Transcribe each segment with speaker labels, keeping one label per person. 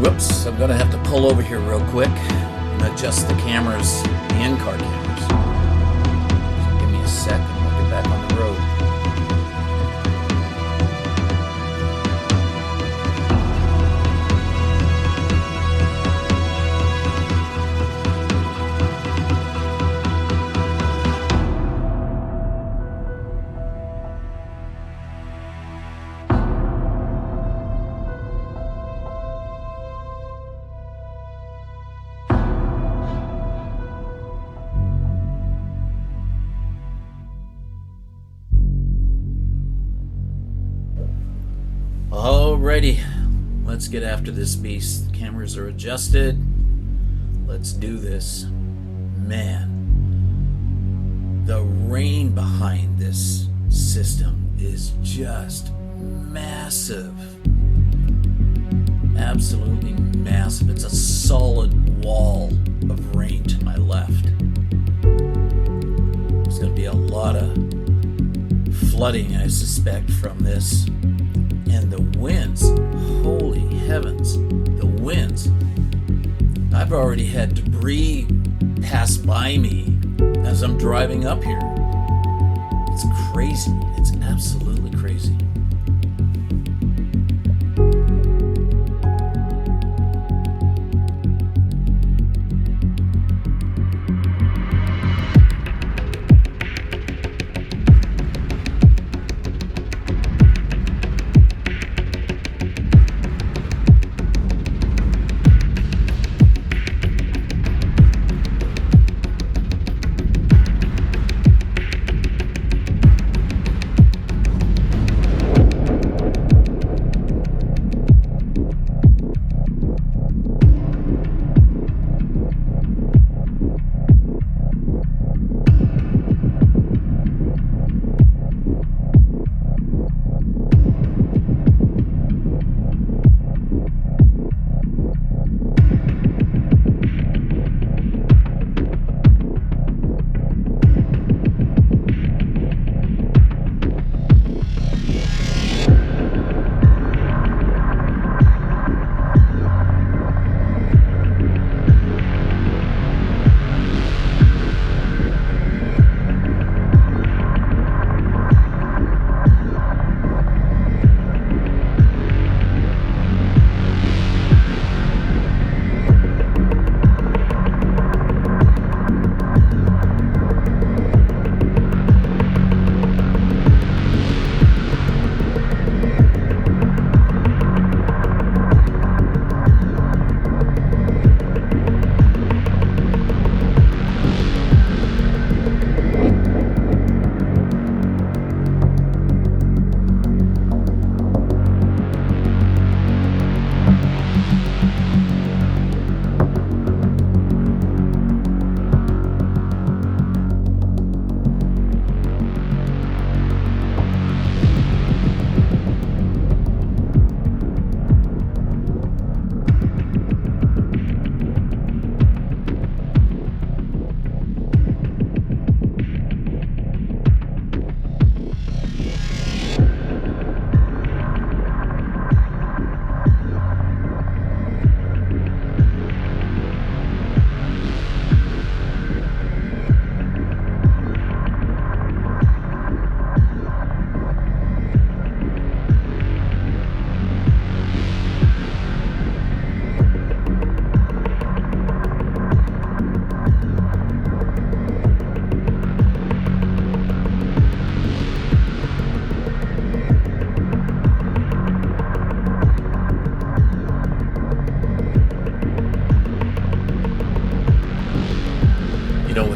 Speaker 1: Whoops, I'm gonna have to pull over here real quick and adjust the cameras, the in-car cameras. So give me a sec and we'll get back on the road. Alrighty, let's get after this beast. The cameras are adjusted. Let's do this. Man, the rain behind this system is just massive. Absolutely massive. It's a solid wall of rain to my left. There's going to be a lot of flooding, I suspect, from this. And the winds, holy heavens, the winds. I've already had debris pass by me as I'm driving up here. It's crazy. It's absolutely crazy.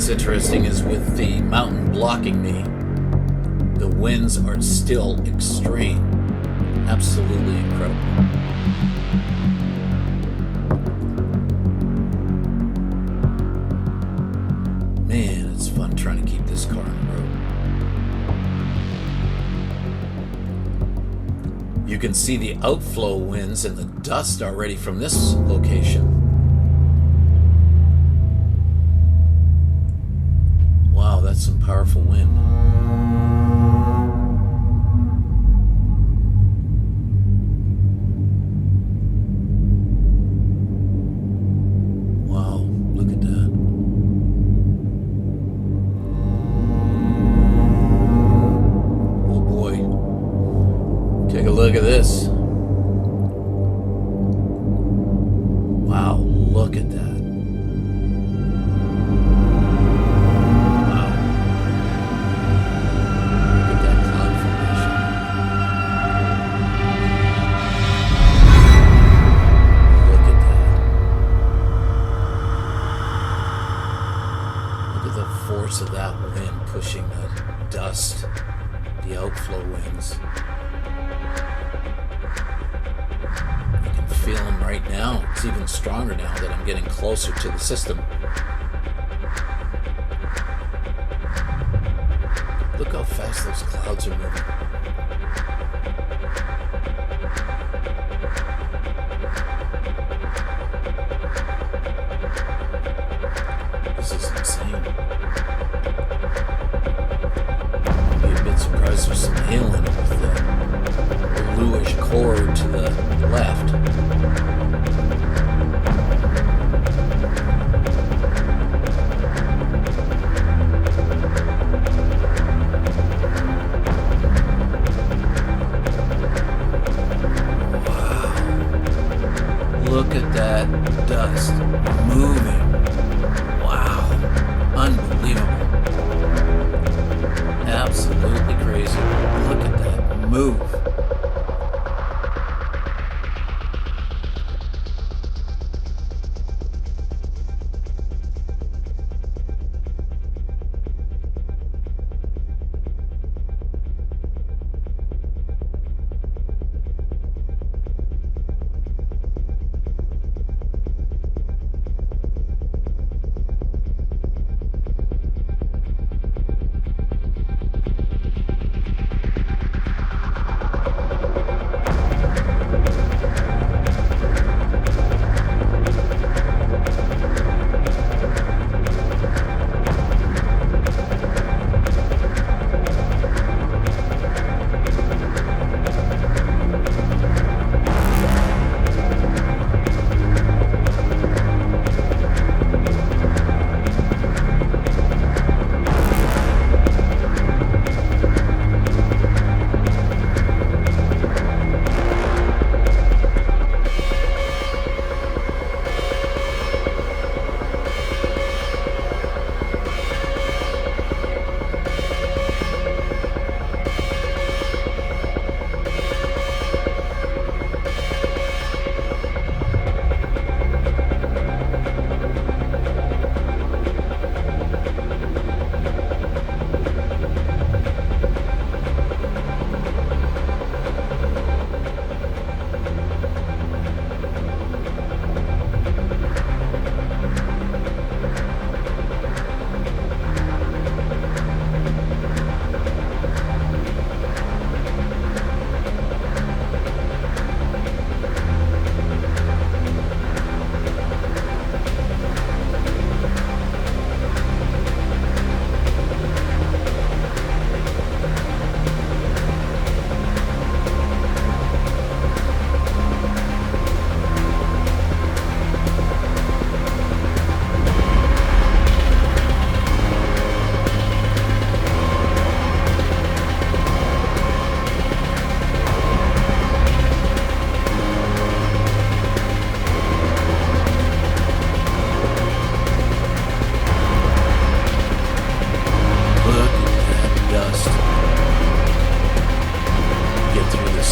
Speaker 1: What's interesting is with the mountain blocking me, the winds are still extreme. Absolutely incredible. Man, it's fun trying to keep this car on the road. You can see the outflow winds and the dust already from this location. Wow, that's some powerful wind. Take a look at this. Wow, look at that. Wow. Look at that cloud formation. Look at that. Look at the force of that wind pushing the dust, the outflow winds. Feel them right now. It's even stronger now that I'm getting closer to the system. Look how fast those clouds are moving. This is insane. I'd be a bit surprised there's some hail in it with the bluish core to the left. Look at that dust moving. Wow. Unbelievable. Absolutely crazy. Look at that move.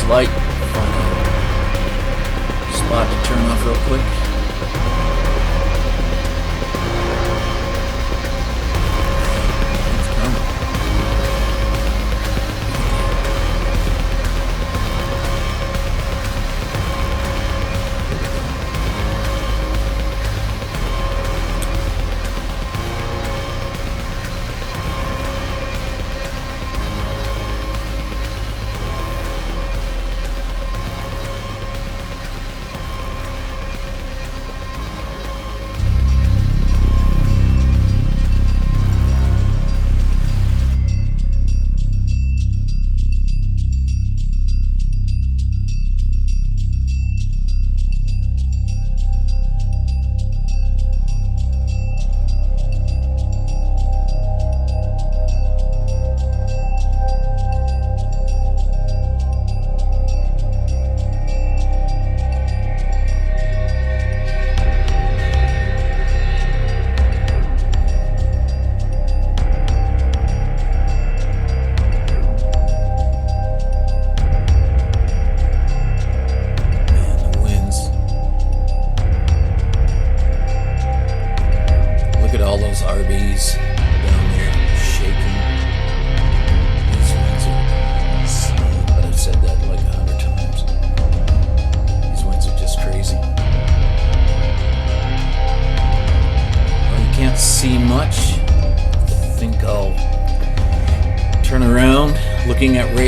Speaker 1: Light, find a spot to turn off real quick. It's coming.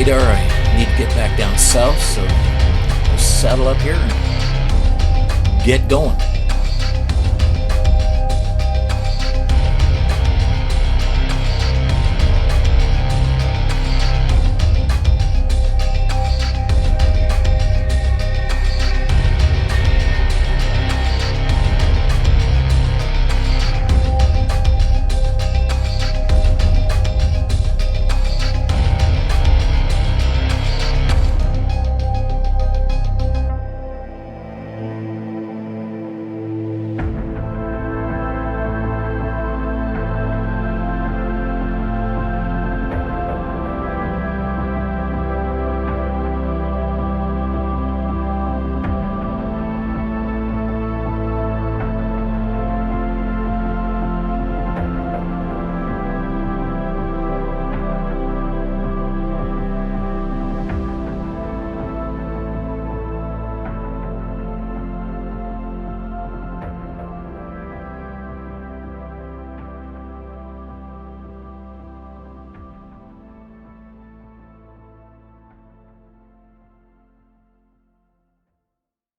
Speaker 1: radar. I need to get back down south, so I'll saddle up here and get going.